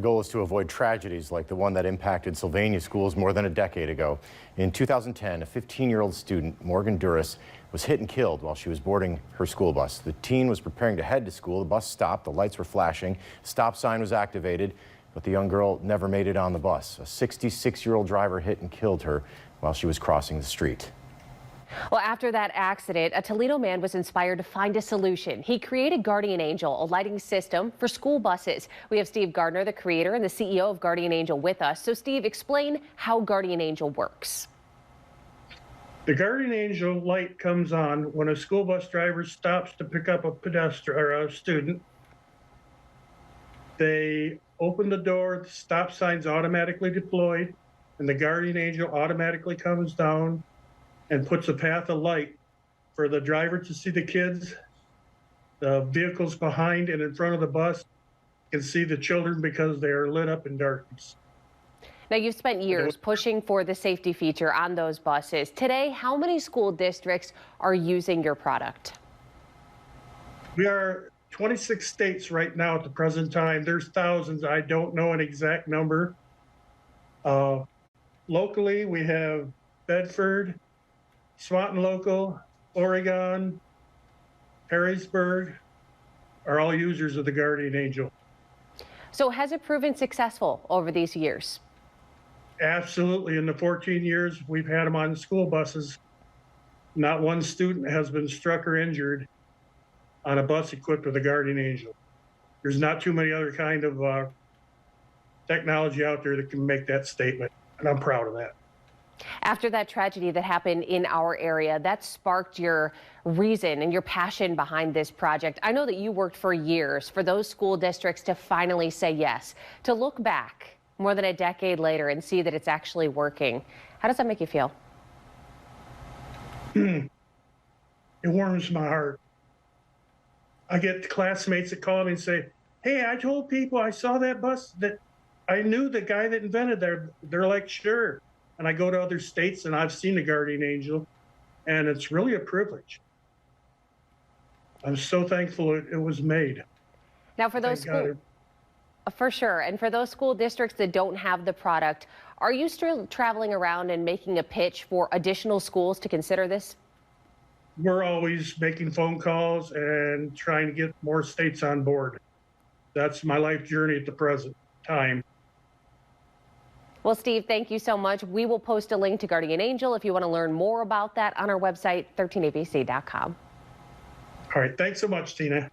The goal is to avoid tragedies like the one that impacted Sylvania schools more than a decade ago. In 2010, a 15-year-old student, Morgan Duras, was hit and killed while she was boarding her school bus. The teen was preparing to head to school. The bus stopped, the lights were flashing, stop sign was activated, but the young girl never made it on the bus. A 66-year-old driver hit and killed her while she was crossing the street. Well, after that accident, a Toledo man was inspired to find a solution. He created Gardian Angel, a lighting system for school buses. We have Steve Gardner, the creator and the CEO of Gardian Angel, with us. So, Steve, explain how Gardian Angel works. The Gardian Angel light comes on when a school bus driver stops to pick up a pedestrian or a student. They open the door, the stop sign's automatically deployed, and the Gardian Angel automatically comes down and puts a path of light for the driver to see the kids. The vehicles behind and in front of the bus can see the children because they are lit up in darkness. Now, you've spent years pushing for the safety feature on those buses. Today, how many school districts are using your product? We are 26 states right now at the present time. There's thousands. I don't know an exact number. Locally, we have Bedford, Swanton Local, Oregon, Harrisburg are all users of the Gardian Angel. So has it proven successful over these years? Absolutely. In the 14 years we've had them on school buses, not one student has been struck or injured on a bus equipped with a Gardian Angel. There's not too many other kind of technology out there that can make that statement, and I'm proud of that. After that tragedy that happened in our area, that sparked your reason and your passion behind this project. I know that you worked for years for those school districts to finally say yes, to look back more than a decade later and see that it's actually working. How does that make you feel? It warms my heart. I get classmates that call me and say, hey, I told people I saw that bus, that I knew the guy that invented that. They're like, sure. And I go to other states and I've seen the Gardian Angel, and it's really a privilege. I'm so thankful it was made. Now, for those for sure, and for those school districts that don't have the product, are you still traveling around and making a pitch for additional schools to consider this? We're always making phone calls and trying to get more states on board. That's my life journey at the present time. Well, Steve, thank you so much. We will post a link to Gardian Angel if you want to learn more about that on our website, 13abc.com. All right. Thanks so much, Tina.